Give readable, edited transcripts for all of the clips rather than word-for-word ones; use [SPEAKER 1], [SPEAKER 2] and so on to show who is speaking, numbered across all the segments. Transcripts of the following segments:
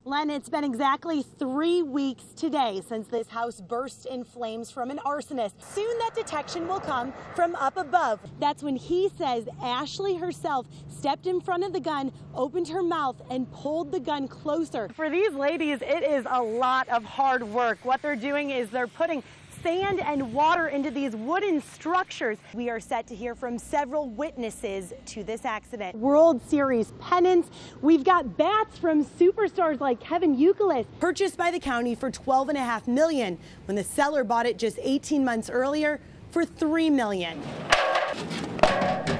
[SPEAKER 1] Len, it's been exactly 3 weeks today since this house burst in flames from an arsonist. Soon that detection will come from up above. That's when he says Ashley herself stepped in front of the gun, opened her mouth, and pulled the gun closer. For these ladies, it is a lot of hard work. What they're doing is they're putting sand and water into these wooden structures. We are set to hear from several witnesses to this accident. World Series pennants. We've got bats from superstars like Kevin Youkilis, purchased by the county for $12.5 million when the seller bought it just 18 months earlier for $3 million.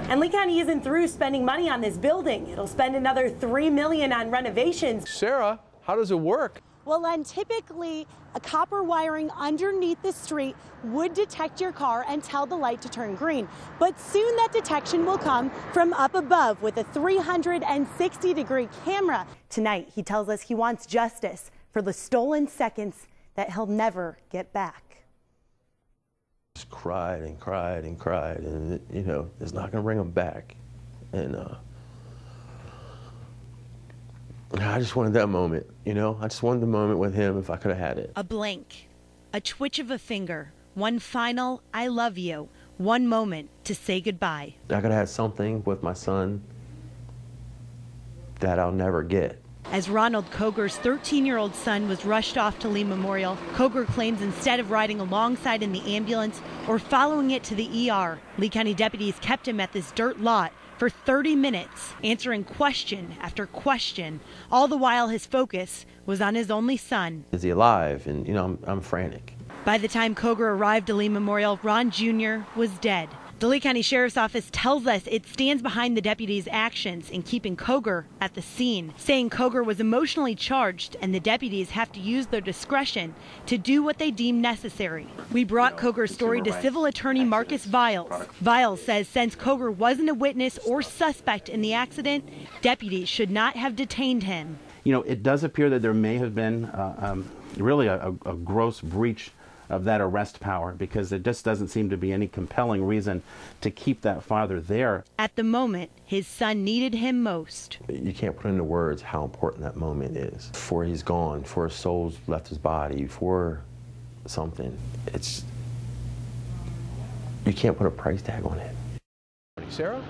[SPEAKER 1] And Lee County isn't through spending money on this building. It'll spend another $3 million on renovations.
[SPEAKER 2] Sarah, how does it work?
[SPEAKER 1] Well, Len, typically a copper wiring underneath the street would detect your car and tell the light to turn green. But soon that detection will come from up above with a 360-degree camera. Tonight, he tells us he wants justice for the stolen seconds that he'll never get back.
[SPEAKER 2] Just cried and cried and cried, and you know, it's not going to bring him back. And I just wanted that moment, you know? I just wanted the moment with him if I could have had it.
[SPEAKER 3] A blink, a twitch of a finger, one final I love you, one moment to say goodbye.
[SPEAKER 2] I could have had something with my son that I'll never get.
[SPEAKER 3] As Ronald Coger's 13-year-old son was rushed off to Lee Memorial, Coger claims instead of riding alongside in the ambulance or following it to the ER, Lee County deputies kept him at this dirt lot for 30 minutes, answering question after question, all the while his focus was on his only son.
[SPEAKER 2] Is he alive? And, you know, I'm frantic.
[SPEAKER 3] By the time Coger arrived at Lee Memorial, Ron Jr. was dead. The Lee County Sheriff's Office tells us it stands behind the deputies' actions in keeping Coger at the scene, saying Coger was emotionally charged and the deputies have to use their discretion to do what they deem necessary. We brought Coger's story to civil attorney Marcus Viles. Viles says since Coger wasn't a witness or suspect in the accident, deputies should not have detained him.
[SPEAKER 4] You know, it does appear that there may have been really a gross breach of that arrest power, because there just doesn't seem to be any compelling reason to keep that father there.
[SPEAKER 3] At the moment, his son needed him most.
[SPEAKER 2] You can't put into words how important that moment is. Before he's gone, before his soul's left his body, before something, it's, you can't put a price tag on it. Sarah?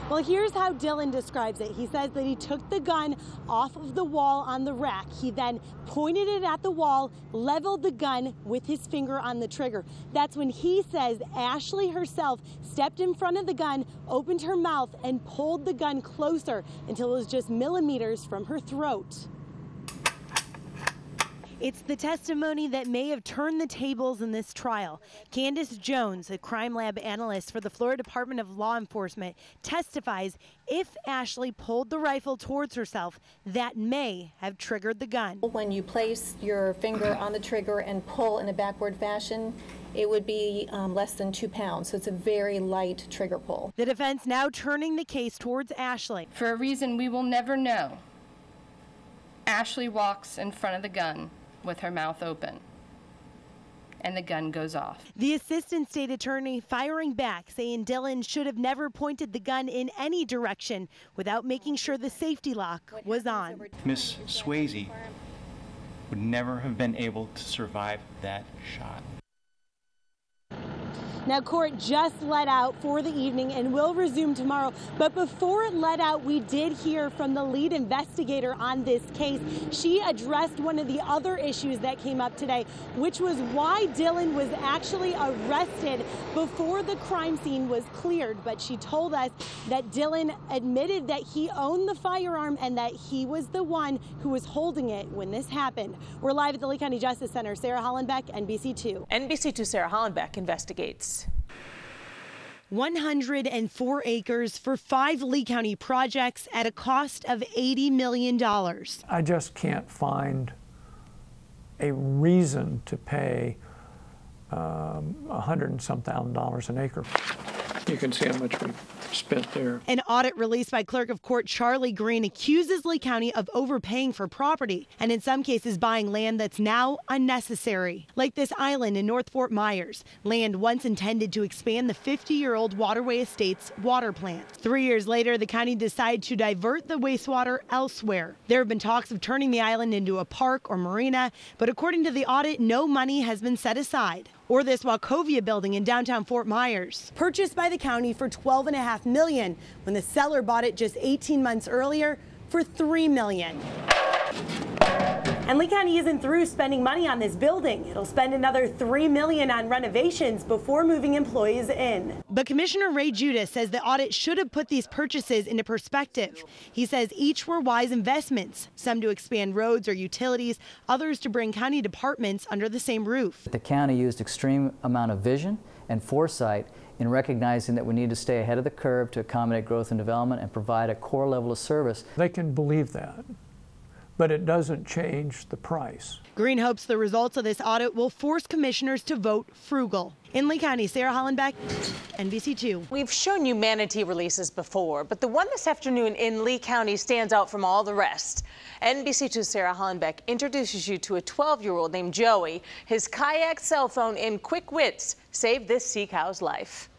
[SPEAKER 1] Well, here's how Dylan describes it. He says that he took the gun off of the wall on the rack. He then pointed it at the wall, leveled the gun with his finger on the trigger. That's when he says Ashley herself stepped in front of the gun, opened her mouth, and pulled the gun closer until it was just millimeters from her throat. It's the testimony that may have turned the tables in this trial. Candace Jones, a crime lab analyst for the Florida Department of Law Enforcement, testifies if Ashley pulled the rifle towards herself, that may have triggered the gun.
[SPEAKER 5] When you place your finger on the trigger and pull in a backward fashion, it would be less than 2 pounds, so it's a very light trigger pull.
[SPEAKER 1] The defense now turning the case towards Ashley.
[SPEAKER 6] For a reason we will never know, Ashley walks in front of the gun with her mouth open, and the gun goes off.
[SPEAKER 1] The assistant state attorney firing back, saying Dylan should have never pointed the gun in any direction without making sure the safety lock was on.
[SPEAKER 7] Miss Swayze would never have been able to survive that shot.
[SPEAKER 1] Now, court just let out for the evening and will resume tomorrow. But before it let out, we did hear from the lead investigator on this case. She addressed one of the other issues that came up today, which was why Dylan was actually arrested before the crime scene was cleared. But she told us that Dylan admitted that he owned the firearm and that he was the one who was holding it when this happened. We're live at the Lee County Justice Center. Sarah Hollenbeck, NBC2.
[SPEAKER 8] NBC2 Sarah Hollenbeck investigates.
[SPEAKER 3] 104 acres for 5 Lee County projects at a cost of $80 million.
[SPEAKER 9] I just can't find a reason to pay $100 and some thousand an acre. You can see how much we spent there.
[SPEAKER 3] An audit released by Clerk of Court Charlie Green accuses Lee County of overpaying for property and in some cases buying land that's now unnecessary. Like this island in North Fort Myers, land once intended to expand the 50-year-old Waterway Estates water plant. 3 years later, the county decided to divert the wastewater elsewhere. There have been talks of turning the island into a park or marina, but according to the audit, no money has been set aside. Or this Wachovia building in downtown Fort Myers, purchased by the county for $12.5 million when the seller bought it just 18 months earlier for $3 million. And Lee County isn't through spending money on this building. It'll spend another $3 million on renovations before moving employees in. But Commissioner Ray Judas says the audit should have put these purchases into perspective. He says each were wise investments, some to expand roads or utilities, others to bring county departments under the same roof.
[SPEAKER 10] The county used extreme amount of vision and foresight in recognizing that we need to stay ahead of the curve to accommodate growth and development and provide a core level of service.
[SPEAKER 9] They can believe that, but it doesn't change the price.
[SPEAKER 3] Green hopes the results of this audit will force commissioners to vote frugal. In Lee County, Sarah Hollenbeck, NBC2.
[SPEAKER 8] We've shown you manatee releases before, but the one this afternoon in Lee County stands out from all the rest. NBC2's Sarah Hollenbeck introduces you to a 12-year-old named Joey. His kayak, cell phone, and quick wits saved this sea cow's life.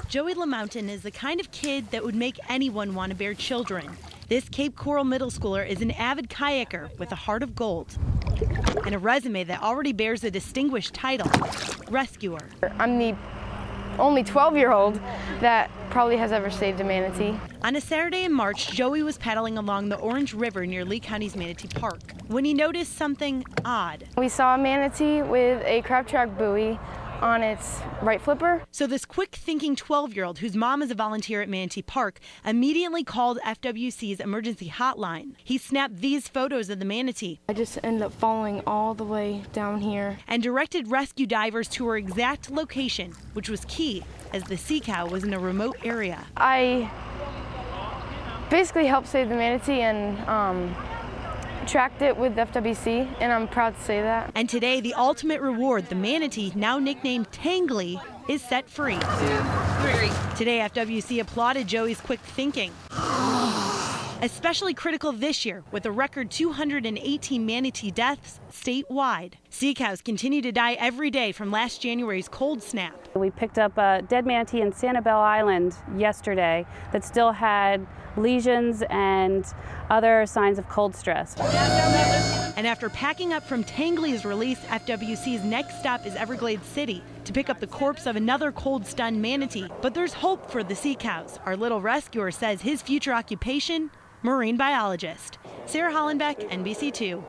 [SPEAKER 3] Joey LaMountain is the kind of kid that would make anyone want to bear children. This Cape Coral middle schooler is an avid kayaker with a heart of gold and a resume that already bears a distinguished title, rescuer.
[SPEAKER 11] I'm the only 12-year-old that probably has ever saved a manatee.
[SPEAKER 3] On a Saturday in March, Joey was paddling along the Orange River near Lee County's Manatee Park when he noticed something odd.
[SPEAKER 11] We saw a manatee with a crab track buoy on its right flipper.
[SPEAKER 3] So this quick-thinking 12-year-old, whose mom is a volunteer at Manatee Park, immediately called FWC's emergency hotline. He snapped these photos of the manatee.
[SPEAKER 11] I just ended up following all the way down here
[SPEAKER 3] and directed rescue divers to her exact location, which was key, as the sea cow was in a remote area.
[SPEAKER 11] I basically helped save the manatee and tracked it with FWC, and I'm proud to say that.
[SPEAKER 3] And today, the ultimate reward, the manatee, now nicknamed Tangly, is set free. 2, 3. Today, FWC applauded Joey's quick thinking. Especially critical this year, with a record 218 manatee deaths statewide. Sea cows continue to die every day from last January's cold snap.
[SPEAKER 12] We picked up a dead manatee in Sanibel Island yesterday that still had lesions and other signs of cold stress.
[SPEAKER 3] And after packing up from Tangly's release, FWC's next stop is Everglades City to pick up the corpse of another cold-stunned manatee. But there's hope for the sea cows. Our little rescuer says his future occupation, marine biologist. Sarah Hollenbeck, NBC2.